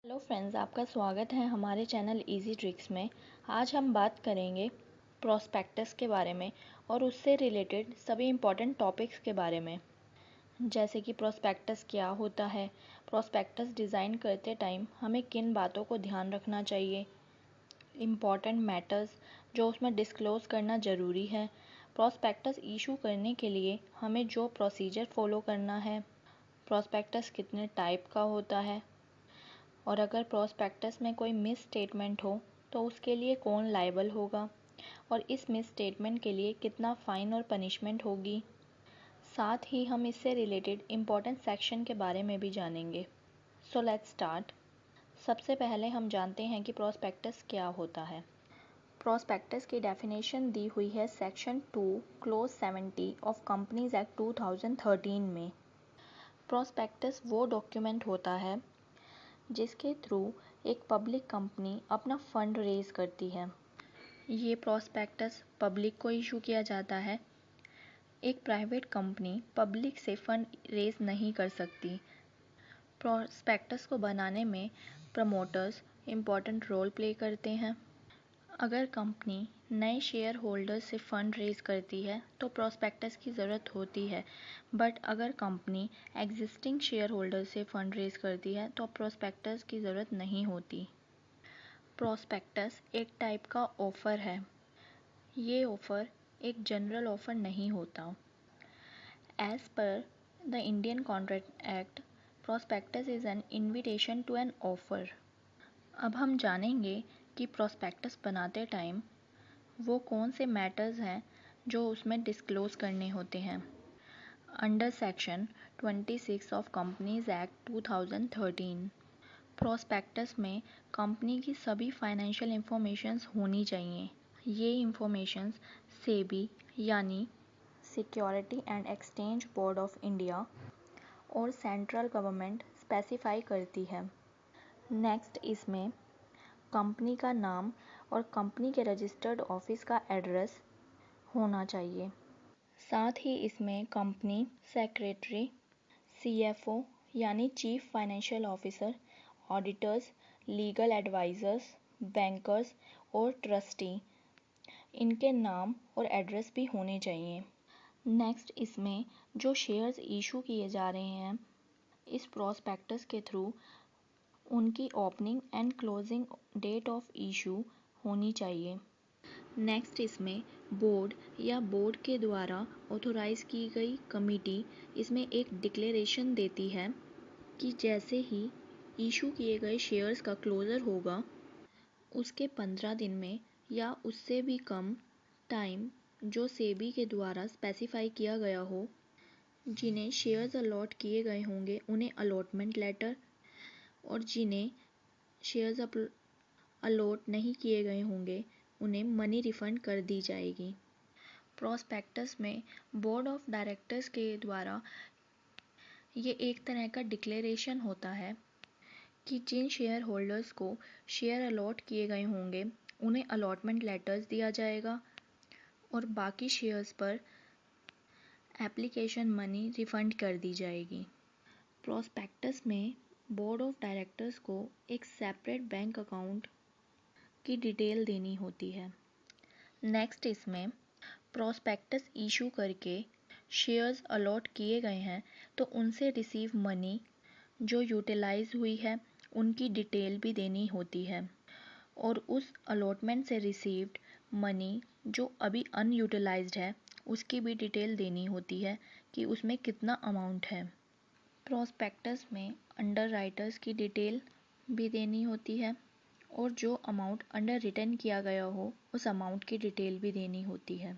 Hello friends, आपका स्वागत है हमारे चैनल इजी ट्रिक्स में। आज हम बात करेंगे प्रॉस्पेक्टस के बारे में और उससे रिलेटेड सभी इम्पॉर्टेंट टॉपिक्स के बारे में, जैसे कि प्रॉस्पेक्टस क्या होता है, प्रॉस्पेक्टस डिज़ाइन करते टाइम हमें किन बातों को ध्यान रखना चाहिए, इम्पॉर्टेंट मैटर्स जो उसमें डिस्क्लोज़ करना ज़रूरी है, प्रॉस्पेक्टस इशू करने के लिए हमें जो प्रोसीजर फॉलो करना है, प्रॉस्पेक्टस कितने टाइप का होता है, और अगर प्रॉस्पेक्टस में कोई मिस स्टेटमेंट हो तो उसके लिए कौन लायबल होगा और इस मिस स्टेटमेंट के लिए कितना फ़ाइन और पनिशमेंट होगी। साथ ही हम इससे रिलेटेड इम्पॉर्टेंट सेक्शन के बारे में भी जानेंगे। So let's start. सबसे पहले हम जानते हैं कि प्रॉस्पेक्टस क्या होता है। प्रॉस्पेक्टस की डेफिनेशन दी हुई है section 2 close 70 of Companies Act 2013 में। प्रॉस्पेक्टस वो डॉक्यूमेंट होता है जिसके थ्रू एक पब्लिक कंपनी अपना फ़ंड रेज़ करती है। ये प्रॉस्पेक्टस पब्लिक को इशू किया जाता है। एक प्राइवेट कंपनी पब्लिक से फ़ंड रेज़ नहीं कर सकती। प्रॉस्पेक्टस को बनाने में प्रमोटर्स इम्पॉर्टेंट रोल प्ले करते हैं। अगर कंपनी नए शेयर होल्डर्स से फ़ंड रेज़ करती है तो प्रॉस्पेक्टस की ज़रूरत होती है, बट अगर कंपनी एग्जिस्टिंग शेयर होल्डर से फ़ंड रेज़ करती है तो प्रॉस्पेक्टस की ज़रूरत नहीं होती। प्रॉस्पेक्टस एक टाइप का ऑफ़र है। ये ऑफ़र एक जनरल ऑफ़र नहीं होता। As per the Indian Contract Act, prospectus is an invitation to an offer. अब हम जानेंगे कि प्रॉस्पेक्टस बनाते टाइम वो कौन से मैटर्स हैं जो उसमें डिस्क्लोज़ करने होते हैं। Under section 26 of Companies Act 2013, prospectus में कंपनी की सभी फाइनेंशियल इंफॉर्मेशंस होनी चाहिए। ये इंफॉर्मेशंस सेबी यानी security and exchange board of India और सेंट्रल गवर्नमेंट स्पेसिफाई करती है। नेक्स्ट, इसमें कंपनी का नाम और कंपनी के रजिस्टर्ड ऑफिस का एड्रेस होना चाहिए। साथ ही इसमें कंपनी सेक्रेटरी, सीएफओ यानी chief financial officer, auditors, legal advisers, bankers और ट्रस्टी, इनके नाम और एड्रेस भी होने चाहिए। नेक्स्ट, इसमें जो शेयर्स इशू किए जा रहे हैं इस प्रॉस्पेक्टस के थ्रू, उनकी opening and closing date of issue होनी चाहिए। नेक्स्ट, इसमें बोर्ड या बोर्ड के द्वारा ऑथोराइज़ की गई कमिटी इसमें एक डिक्लेरेशन देती है कि जैसे ही इशू किए गए शेयर्स का क्लोज़र होगा उसके 15 दिन में या उससे भी कम टाइम जो सेबी के द्वारा स्पेसिफाई किया गया हो, जिन्हें शेयर्स अलॉट किए गए होंगे उन्हें अलॉटमेंट लेटर, और जिन्हें शेयर्स अलॉट नहीं किए गए होंगे उन्हें मनी रिफ़ंड कर दी जाएगी। प्रॉस्पेक्टस में बोर्ड ऑफ डायरेक्टर्स के द्वारा ये एक तरह का डिक्लेरेशन होता है कि जिन शेयर होल्डर्स को शेयर अलॉट किए गए होंगे उन्हें अलॉटमेंट लेटर्स दिया जाएगा और बाकी शेयर्स पर एप्लीकेशन मनी रिफ़ंड कर दी जाएगी। प्रॉस्पेक्टस में बोर्ड ऑफ डायरेक्टर्स को एक सेपरेट बैंक अकाउंट की डिटेल देनी होती है। नेक्स्ट, इसमें प्रॉस्पेक्टस इशू करके शेयर्स अलॉट किए गए हैं तो उनसे रिसीव मनी जो यूटिलाइज हुई है उनकी डिटेल भी देनी होती है, और उस अलॉटमेंट से रिसीव्ड मनी जो अभी अनयूटिलाइज्ड है उसकी भी डिटेल देनी होती है कि उसमें कितना अमाउंट है। प्रॉस्पेक्टस में अंडर राइटर्स की डिटेल भी देनी होती है और जो अमाउंट अंडर रिटन किया गया हो उस अमाउंट की डिटेल भी देनी होती है।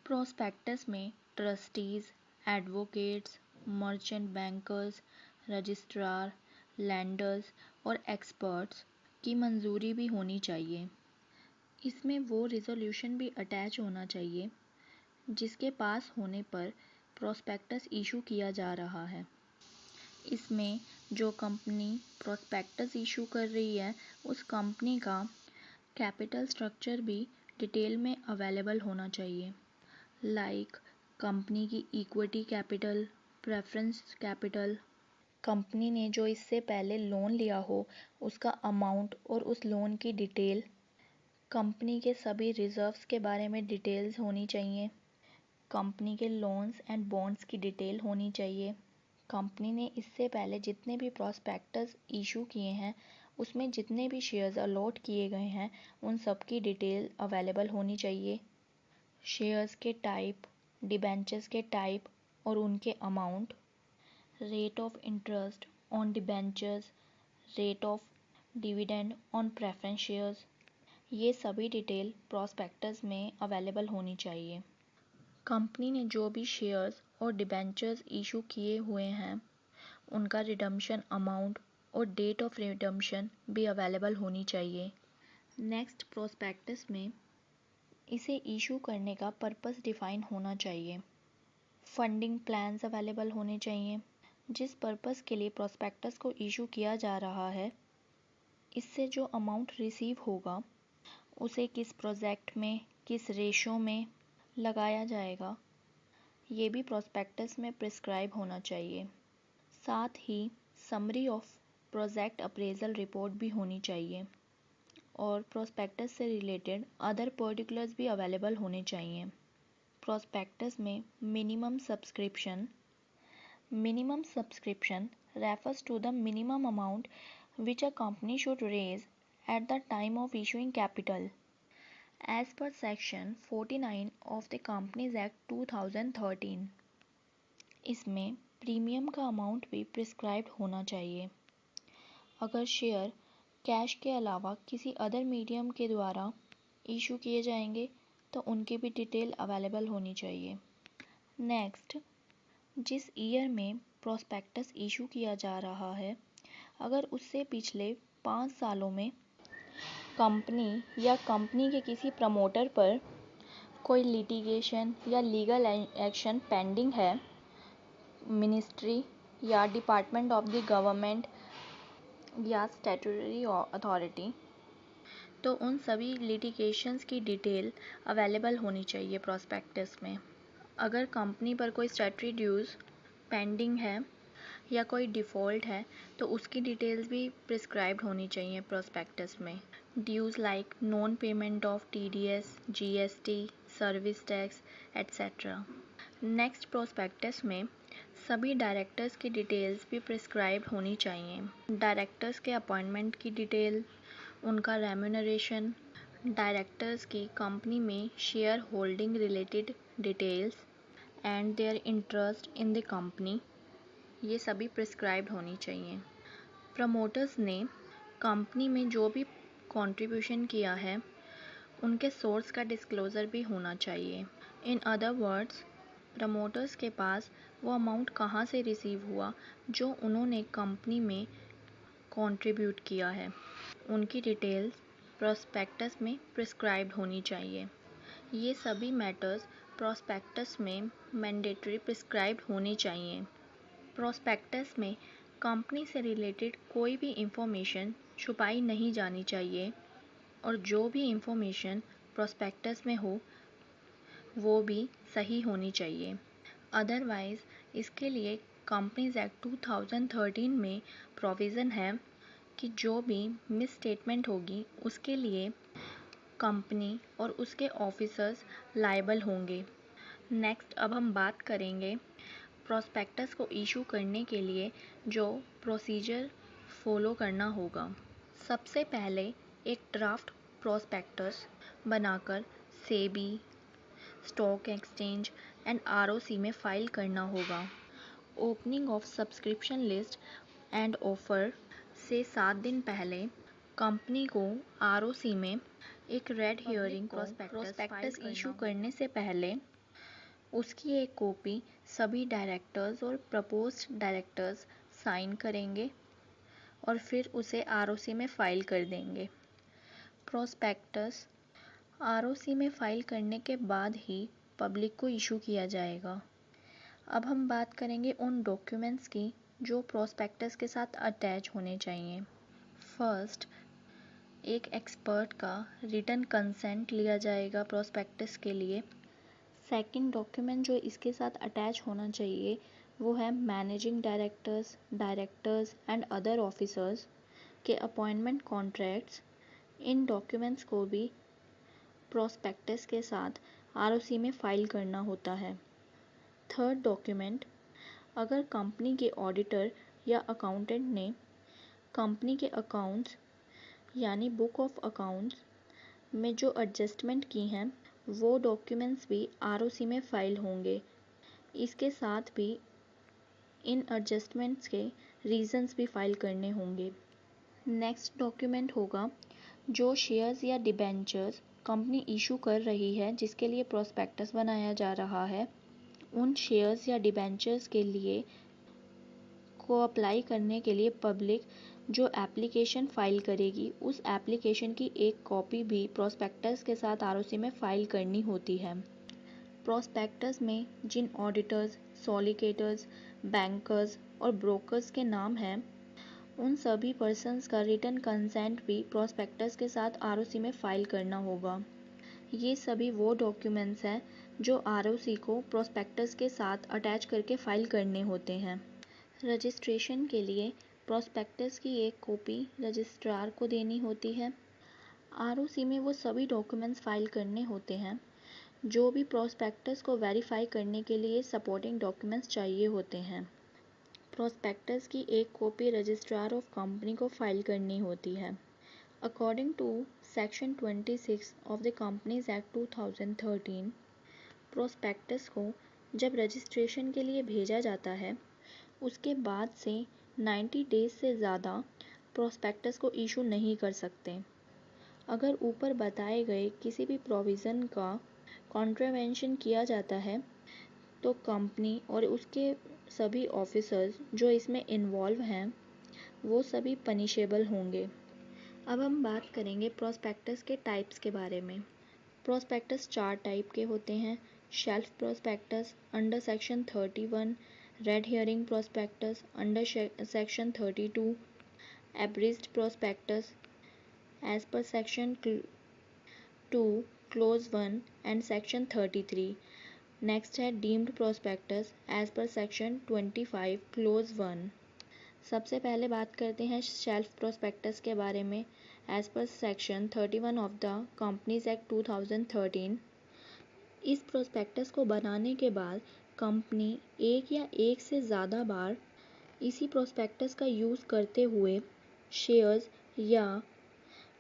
प्रॉस्पेक्टस में trustees, advocates, merchant bankers, registrar, landers और एक्सपर्ट्स की मंजूरी भी होनी चाहिए। इसमें वो रिजोल्यूशन भी अटैच होना चाहिए जिसके पास होने पर प्रॉस्पेक्टस इशू किया जा रहा है। इसमें जो कंपनी प्रॉस्पेक्टस इशू कर रही है उस कंपनी का कैपिटल स्ट्रक्चर भी डिटेल में अवेलेबल होना चाहिए, लाइक कंपनी की equity capital, preference capital, company ने जो इससे पहले लोन लिया हो उसका अमाउंट और उस लोन की डिटेल, कंपनी के सभी रिजर्व्स के बारे में डिटेल्स होनी चाहिए, कंपनी के लोन्स एंड बॉन्ड्स की डिटेल होनी चाहिए, कंपनी ने इससे पहले जितने भी प्रॉस्पेक्टस इशू किए हैं उसमें जितने भी शेयर्स अलॉट किए गए हैं उन सब की डिटेल अवेलेबल होनी चाहिए, शेयर्स के टाइप, डिबेंचर्स के टाइप और उनके amount, rate of interest on debentures, rate of dividend on preference shares, ये सभी डिटेल प्रॉस्पेक्टस में अवेलेबल होनी चाहिए। कंपनी ने जो भी शेयर्स और डिबेंचर्स इशू किए हुए हैं उनका रिडम्पशन अमाउंट और डेट ऑफ रिडम्पशन भी अवेलेबल होनी चाहिए। नेक्स्ट, प्रोस्पेक्टस में इसे इशू करने का पर्पस डिफाइन होना चाहिए, फंडिंग प्लान्स अवेलेबल होने चाहिए, जिस पर्पस के लिए प्रोस्पेक्टस को इशू किया जा रहा है इससे जो अमाउंट रिसीव होगा उसे किस प्रोजेक्ट में, किस रेशो में लगाया जाएगा, ये भी प्रोस्पेक्टस में प्रिस्क्राइब होना चाहिए। साथ ही summary of project appraisal report भी होनी चाहिए और प्रोस्पेक्टस से रिलेटेड अदर पर्टिकुलर्स भी अवेलेबल होने चाहिए। प्रोस्पेक्टस में minimum subscription refers to the minimum amount which a company should raise at the time of issuing capital as per section 49 of the Companies Act 2013। इसमें premium का amount भी prescribed होना चाहिए। अगर शेयर कैश के अलावा किसी अदर मीडियम के द्वारा इशू किए जाएंगे तो उनकी भी डिटेल अवेलेबल होनी चाहिए। नेक्स्ट, जिस ईयर में प्रोस्पेक्टस इशू किया जा रहा है अगर उससे पिछले 5 सालों में कंपनी या कंपनी के किसी प्रमोटर पर कोई लिटिगेशन या लीगल एक्शन पेंडिंग है, मिनिस्ट्री या डिपार्टमेंट ऑफ द गवर्नमेंट या स्टैट्यूटरी अथॉरिटी, तो उन सभी लिटिगेशंस की डिटेल अवेलेबल होनी चाहिए प्रोस्पेक्टस में। अगर कंपनी पर कोई स्टैट्यूटरी ड्यूज़ पेंडिंग है या कोई डिफ़ॉल्ट है तो उसकी डिटेल्स भी प्रिस्क्राइब्ड होनी चाहिए प्रोस्पेक्टस में। Dues like non payment of TDS, GST, service tax etcetera. Next, prospectus में सभी डायरेक्टर्स की डिटेल्स भी प्रिस्क्राइब्ड होनी चाहिए। डायरेक्टर्स के अपॉइंटमेंट की डिटेल, उनका रेम्यूनरेशन, डायरेक्टर्स की कंपनी में share holding related details and their interest in the company, ये सभी प्रिस्क्राइब्ड होनी चाहिए। प्रमोटर्स ने कंपनी में जो भी कंट्रीब्यूशन किया है उनके सोर्स का डिस्क्लोज़र भी होना चाहिए। इन अदर वर्ड्स, प्रमोटर्स के पास वो अमाउंट कहाँ से रिसीव हुआ जो उन्होंने कंपनी में कंट्रीब्यूट किया है, उनकी डिटेल्स प्रोस्पेक्टस में प्रिस्क्राइब्ड होनी चाहिए। ये सभी मैटर्स प्रोस्पेक्टस में मैंडेटरी प्रिस्क्राइब्ड होने चाहिए। प्रोस्पेक्टस में कंपनी से रिलेटेड कोई भी इंफॉर्मेशन छुपाई नहीं जानी चाहिए और जो भी इंफॉर्मेशन प्रोस्पेक्टस में हो वो भी सही होनी चाहिए। अदरवाइज़ इसके लिए कंपनीज एक्ट 2013 में प्रोविज़न है कि जो भी मिस स्टेटमेंट होगी उसके लिए कंपनी और उसके ऑफिसर्स लायबल होंगे। नेक्स्ट, अब हम बात करेंगे प्रोस्पेक्टस को इशू करने के लिए जो प्रोसीजर फॉलो करना होगा। सबसे पहले एक ड्राफ्ट प्रोस्पेक्टस बनाकर SEBI, stock exchange and ROC में फाइल करना होगा। Opening of subscription list and offer से 7 दिन पहले कंपनी को आरओसी में एक रेड हियरिंग प्रोस्पेक्टस इशू करने से पहले उसकी एक कॉपी सभी डायरेक्टर्स और प्रपोज्ड डायरेक्टर्स साइन करेंगे और फिर उसे आरओसी में फाइल कर देंगे। प्रोस्पेक्टस आरओसी में फाइल करने के बाद ही पब्लिक को इशू किया जाएगा। अब हम बात करेंगे उन डॉक्यूमेंट्स की जो प्रोस्पेक्टस के साथ अटैच होने चाहिए। फर्स्ट, एक एक्सपर्ट का रिटन कंसेंट लिया जाएगा प्रोस्पेक्टस के लिए। सेकंड डॉक्यूमेंट जो इसके साथ अटैच होना चाहिए वो है managing directors and other officers के अपॉइंटमेंट कॉन्ट्रैक्ट्स। इन डॉक्यूमेंट्स को भी प्रोस्पेक्टस के साथ आरओसी में फाइल करना होता है। थर्ड डॉक्यूमेंट, अगर कंपनी के ऑडिटर या अकाउंटेंट ने कंपनी के अकाउंट्स यानी बुक ऑफ अकाउंट्स में जो एडजस्टमेंट की हैं वो डॉक्यूमेंट्स भी आरओसी में फाइल होंगे। इसके साथ भी इन एडजस्टमेंट्स के रीजंस भी फाइल करने होंगे। नेक्स्ट डॉक्यूमेंट होगा जो शेयर्स या डिबेंचर्स कंपनी इशू कर रही है जिसके लिए प्रोस्पेक्टस बनाया जा रहा है, उन शेयर्स या डिबेंचर्स के लिए को अप्लाई करने के लिए पब्लिक जो एप्लीकेशन फाइल करेगी उस एप्लीकेशन की एक कॉपी भी प्रोस्पेक्टस के साथ आरओसी में फाइल करनी होती है। प्रोस्पेक्टस में जिन ऑडिटर्स, सॉलिसिटर्स, बैंकर्स और ब्रोकर्स के नाम हैं उन सभी पर्सन्स का रिटन कंसेंट भी प्रोस्पेक्टस के साथ आरओसी में फाइल करना होगा। ये सभी वो डॉक्यूमेंट्स हैं जो आरओसी को प्रोस्पेक्टस के साथ अटैच करके फाइल करने होते हैं। रजिस्ट्रेशन के लिए प्रोस्पेक्टस की एक कॉपी रजिस्ट्रार को देनी होती है। आरओसी में वो सभी डॉक्यूमेंट्स फाइल करने होते हैं जो भी प्रोस्पेक्टस को वेरीफाई करने के लिए सपोर्टिंग डॉक्यूमेंट्स चाहिए होते हैं। प्रोस्पेक्टस की एक कॉपी रजिस्ट्रार ऑफ कंपनी को फाइल करनी होती है। According to section 26 of the Companies Act 2013, prospectus को जब रजिस्ट्रेशन के लिए भेजा जाता है उसके बाद से 90 डेज से ज़्यादा प्रोस्पेक्टस को इशू नहीं कर सकते। अगर ऊपर बताए गए किसी भी प्रोविज़न का कॉन्ट्रावेंशन किया जाता है तो कंपनी और उसके सभी ऑफिसर्स जो इसमें इन्वॉल्व हैं वो सभी पनिशेबल होंगे। अब हम बात करेंगे प्रोस्पेक्टस के टाइप्स के बारे में। प्रोस्पेक्टस 4 टाइप के होते हैं। Shelf prospectus under section 31, red herring prospectus under section 32, abridged prospectus as per section 2 clause 1 and section 33। Next है deemed prospectus as per section 25 clause 1। सबसे पहले बात करते हैं शेल्फ प्रोस्पेक्टस के बारे में। As per section 31 of the Companies Act 2013, इस प्रोस्पेक्टस को बनाने के बाद कंपनी एक या एक से ज़्यादा बार इसी प्रोस्पेक्टस का यूज़ करते हुए शेयर्स या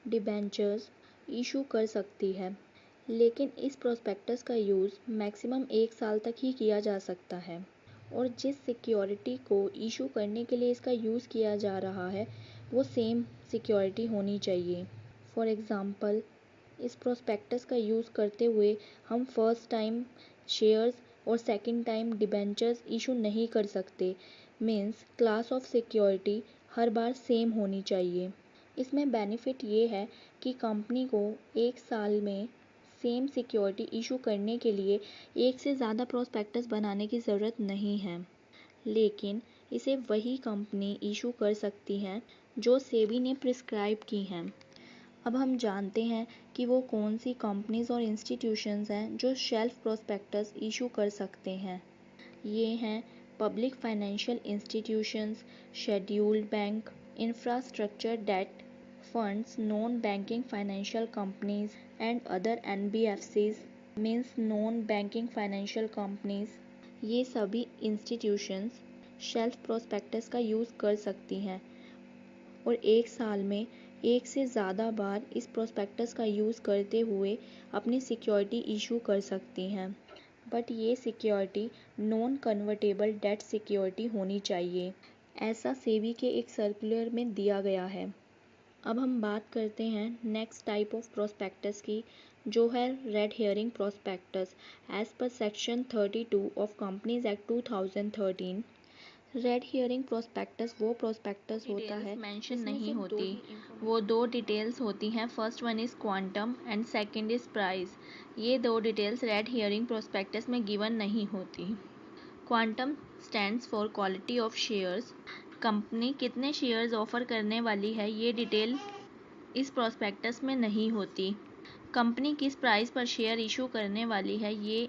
डिबेंचर्स इशू कर सकती है, लेकिन इस प्रोस्पेक्टस का यूज़ मैक्सिमम 1 साल तक ही किया जा सकता है और जिस सिक्योरिटी को इशू करने के लिए इसका यूज़ किया जा रहा है वो सेम सिक्योरिटी होनी चाहिए। फॉर एग्ज़ाम्पल, इस प्रोस्पेक्टस का यूज़ करते हुए हम फर्स्ट टाइम शेयर्स और सेकंड टाइम डिबेंचर्स इशू नहीं कर सकते। Means class of security her bar same होनी चाहिए। इसमें बेनिफिट ये है कि कंपनी को 1 साल में सेम सिक्योरिटी इशू करने के लिए एक से ज़्यादा प्रोस्पेक्टस बनाने की ज़रूरत नहीं है, लेकिन इसे वही कंपनी इशू कर सकती है जो सेबी ने प्रिस्क्राइब की हैं। अब हम जानते हैं कि वो कौन सी कंपनीज और इंस्टीट्यूशंस हैं जो शेल्फ प्रोस्पेक्टस इशू कर सकते हैं। ये हैं public financial institutions, scheduled bank, infrastructure date funds, non banking financial companies and other NBFCs means non banking financial companies. ये सभी इंस्टीट्यूशंस शेल्फ प्रोस्पेक्टस का यूज़ कर सकती हैं और 1 साल में एक से ज़्यादा बार इस प्रोस्पेक्टस का यूज़ करते हुए अपनी सिक्योरिटी इशू कर सकती हैं। बट ये security non convertible debt security होनी चाहिए, ऐसा सेबी के एक सर्कुलर में दिया गया है। अब हम बात करते हैं नेक्स्ट टाइप ऑफ प्रोस्पेक्टस की, जो है red herring prospectus as per section 32 of Companies Act 2013। Red herring prospectus वो प्रोस्पेक्टस होता है मेंशन नहीं होती, वो 2 डिटेल्स होती हैं। First one is quantum and second is price. ये 2 डिटेल्स रेड हियरिंग प्रोस्पेक्टस में गिवन नहीं होती। Quantum stands for quality of shares. Company कितने शेयर्स ऑफर करने वाली है ये डिटेल इस प्रोस्पेक्टस में नहीं होती। कंपनी किस प्राइस पर शेयर इशू करने वाली है ये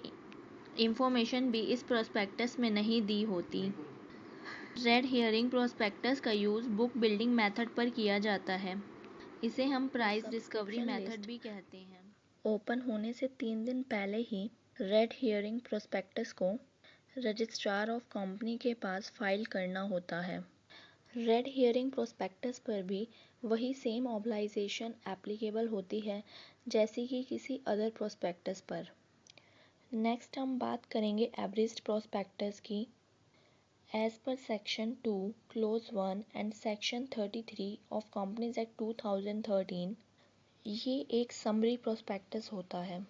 इंफॉर्मेशन भी इस प्रोस्पेक्टस में नहीं दी होती। रेड हेयरिंग प्रोस्पेक्टस का यूज़ बुक बिल्डिंग मेथड पर किया जाता है। इसे हम प्राइस डिस्कवरी मेथड भी कहते हैं। ओपन होने से 3 दिन पहले ही रेड हेयरिंग प्रोस्पेक्टस को रजिस्ट्रार ऑफ कंपनी के पास फाइल करना होता है। रेड हेयरिंग प्रोस्पेक्टस पर भी वही सेम ऑब्लाइजेशन एप्लीकेबल होती है जैसी कि किसी अदर प्रोस्पेक्टस पर। नेक्स्ट हम बात करेंगे एब्रिज्ड प्रोस्पेक्टस की। As per section 2 clause 1 and section 33 of Companies Act 2013, ये एक समरी प्रोस्पेक्टस होता है।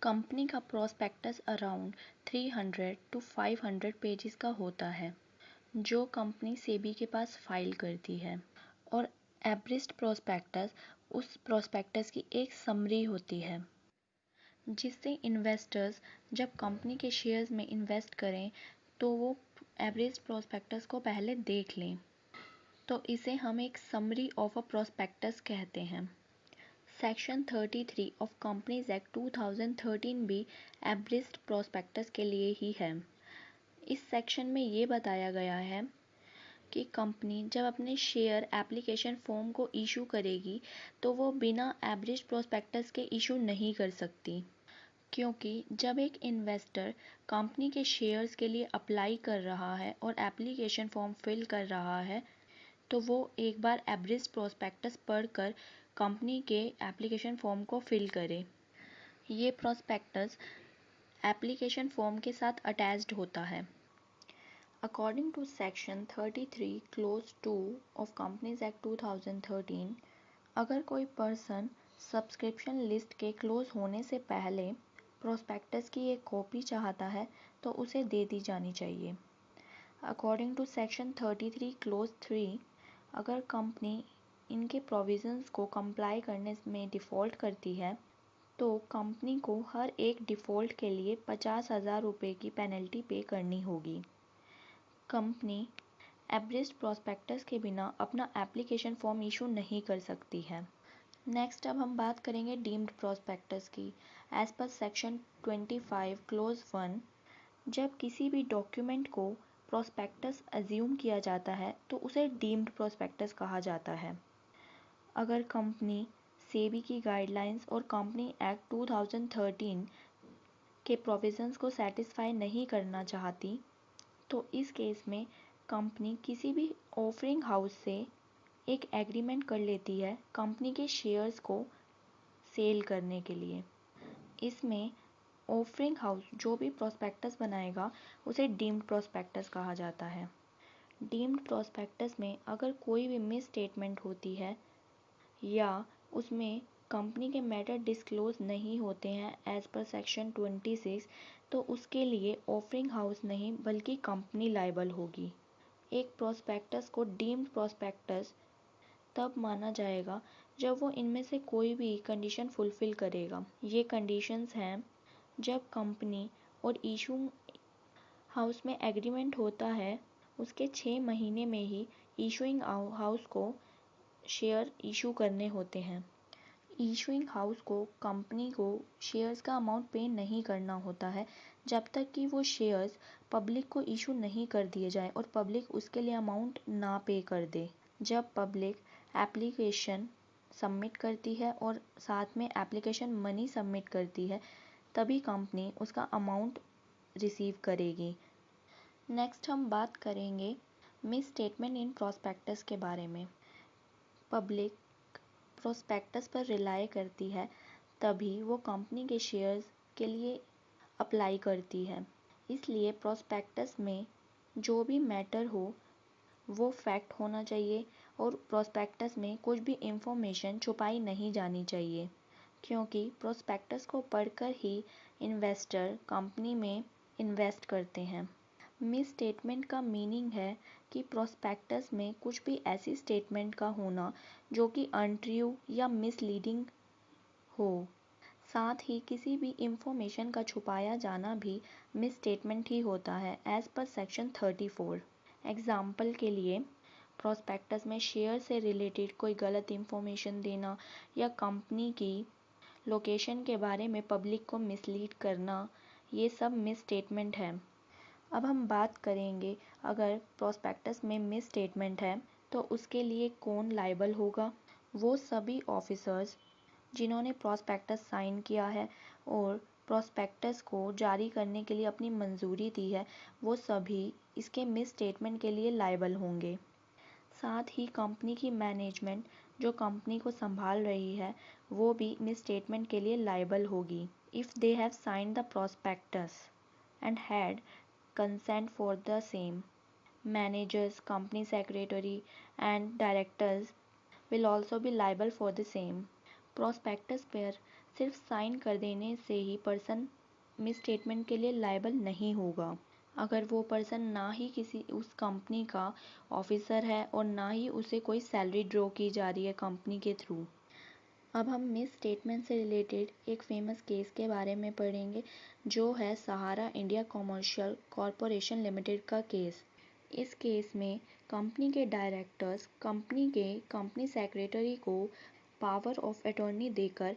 कंपनी का प्रोस्पेक्टस अराउंड 300 to 500 पेजेस का होता है जो कंपनी सेबी के पास फाइल करती है, और एब्रिज्ड प्रोस्पेक्टस उस प्रोस्पेक्टस की एक समरी होती है जिससे इन्वेस्टर्स जब कंपनी के शेयर्स में इन्वेस्ट करें तो वो एब्रिज्ड प्रोस्पेक्टस को पहले देख लें। तो इसे हम एक समरी ऑफ अ प्रोस्पेक्टस कहते हैं। सेक्शन 33 ऑफ कंपनीज एक्ट 2013 भी एब्रिज्ड प्रोस्पेक्टस के लिए ही है। इस सेक्शन में ये बताया गया है कि कंपनी जब अपने शेयर एप्लीकेशन फॉर्म को इशू करेगी तो वो बिना एब्रिज्ड प्रोस्पेक्टस के इशू नहीं कर सकती, क्योंकि जब एक इन्वेस्टर कंपनी के शेयर्स के लिए अप्लाई कर रहा है और एप्लीकेशन फॉर्म फिल कर रहा है तो वो एक बार एब्रिज्ड प्रोस्पेक्टस पढ़कर कंपनी के एप्लीकेशन फॉर्म को फिल करे। ये प्रोस्पेक्टस एप्लीकेशन फॉर्म के साथ अटैच्ड होता है। According to section 33 clause 2 of Companies Act 2013, अगर कोई पर्सन सब्सक्रिप्शन लिस्ट के क्लोज होने से पहले प्रोस्पेक्टस की एक कॉपी चाहता है तो उसे दे दी जानी चाहिए। अकॉर्डिंग टू सेक्शन 33 क्लोज 3, अगर कंपनी इनके प्रोविजंस को कंप्लाई करने में डिफ़ॉल्ट करती है तो कंपनी को हर एक डिफ़ॉल्ट के लिए 50,000 रुपये की पेनल्टी पे करनी होगी। कंपनी एब्रिज्ड प्रोस्पेक्टस के बिना अपना एप्लीकेशन फॉर्म इशू नहीं कर सकती है। नेक्स्ट अब हम बात करेंगे डीम्ड प्रोस्पेक्टस की। एज पर सेक्शन 25 क्लोज 1, जब किसी भी डॉक्यूमेंट को प्रोस्पेक्टस अज्यूम किया जाता है तो उसे डीम्ड प्रोस्पेक्टस कहा जाता है। अगर कंपनी सेबी की गाइडलाइंस और कंपनी एक्ट 2013 के प्रोविजंस को सेटिस्फाई नहीं करना चाहती तो इस केस में कंपनी किसी भी ऑफरिंग हाउस से एक एग्रीमेंट कर लेती है कंपनी के शेयर्स को सेल करने के लिए। इसमें ऑफरिंग हाउस जो भी प्रोस्पेक्टस बनाएगा उसे डीम्ड प्रोस्पेक्टस कहा जाता है। डीम्ड प्रोस्पेक्टस में अगर कोई भी मिस स्टेटमेंट होती है या उसमें कंपनी के मैटर डिस्क्लोज नहीं होते हैं एज पर सेक्शन 26, तो उसके लिए ऑफरिंग हाउस नहीं बल्कि कंपनी लायबल होगी। एक प्रोस्पेक्टस को डीम्ड प्रोस्पेक्टस तब माना जाएगा जब वो इनमें से कोई भी कंडीशन फुलफिल करेगा। ये कंडीशंस हैं जब कंपनी और इशू हाउस में एग्रीमेंट होता है उसके 6 महीने में ही इशूइंग हाउस को शेयर इशू करने होते हैं। इशूइंग हाउस को कंपनी को शेयर्स का अमाउंट पे नहीं करना होता है जब तक कि वो शेयर्स पब्लिक को इशू नहीं कर दिए जाए और पब्लिक उसके लिए अमाउंट ना पे कर दे। जब पब्लिक एप्लीकेशन सबमिट करती है और साथ में एप्लीकेशन मनी सबमिट करती है तभी कंपनी उसका अमाउंट रिसीव करेगी। नेक्स्ट हम बात करेंगे मिस स्टेटमेंट इन प्रोस्पेक्टस के बारे में। पब्लिक प्रोस्पेक्टस पर रिलाई करती है तभी वो कंपनी के शेयर्स के लिए अप्लाई करती है। इसलिए प्रोस्पेक्टस में जो भी मैटर हो वो फैक्ट होना चाहिए और प्रोस्पेक्टस में कुछ भी इंफॉर्मेशन छुपाई नहीं जानी चाहिए, क्योंकि प्रोस्पेक्टस को पढ़कर ही इन्वेस्टर कंपनी में इन्वेस्ट करते हैं। मिस स्टेटमेंट का मीनिंग है कि प्रोस्पेक्टस में कुछ भी ऐसी स्टेटमेंट का होना जो कि अनट्रू या मिसलीडिंग हो। साथ ही किसी भी इंफॉर्मेशन का छुपाया जाना भी मिस स्टेटमेंट ही होता है एज पर सेक्शन 34। एग्जाम्पल के लिए प्रोस्पेक्टस में शेयर से रिलेटेड कोई गलत इंफॉर्मेशन देना या कंपनी की लोकेशन के बारे में पब्लिक को मिसलीड करना, ये सब मिस स्टेटमेंट है। अब हम बात करेंगे, अगर प्रॉस्पेक्टस में मिस स्टेटमेंट है तो उसके लिए कौन लायबल होगा। वो सभी ऑफिसर्स जिन्होंने प्रॉस्पेक्टस साइन किया है और प्रॉस्पेक्टस को जारी करने के लिए अपनी मंजूरी दी है, वो सभी इसके मिस स्टेटमेंट के लिए लायबल होंगे। साथ ही कंपनी की मैनेजमेंट जो कंपनी को संभाल रही है, वो भी मिस स्टेटमेंट के लिए लायबल होगी if they have signed the prospectus and had consent for the same. Managers, company secretary, and directors will also be liable for the same. Prospectus पर सिर्फ साइन कर देने से ही पर्सन मिस स्टेटमेंट के लिए लायबल नहीं होगा, अगर वो पर्सन ना ही किसी उस कंपनी का ऑफिसर है और ना ही उसे कोई सैलरी ड्रॉ की जा रही है कंपनी के थ्रू। अब हम मिस स्टेटमेंट से रिलेटेड एक फेमस केस के बारे में पढ़ेंगे, जो है सहारा इंडिया कमर्शियल कॉरपोरेशन लिमिटेड का केस। इस केस में कंपनी के डायरेक्टर्स कंपनी सेक्रेटरी को पावर ऑफ अटॉर्नी देकर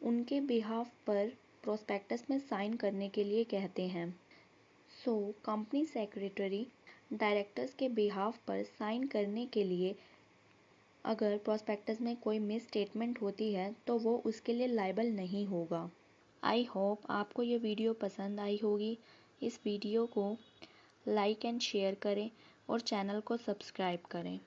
उनके बिहाफ पर प्रोस्पेक्टस में साइन करने के लिए कहते हैं। सो कंपनी सेक्रेटरी डायरेक्टर्स के बिहाफ पर साइन करने के लिए अगर प्रॉस्पेक्टस में कोई मिस स्टेटमेंट होती है तो वो उसके लिए लायबल नहीं होगा। आई होप आपको ये वीडियो पसंद आई होगी। इस वीडियो को लाइक एंड शेयर करें और चैनल को सब्सक्राइब करें।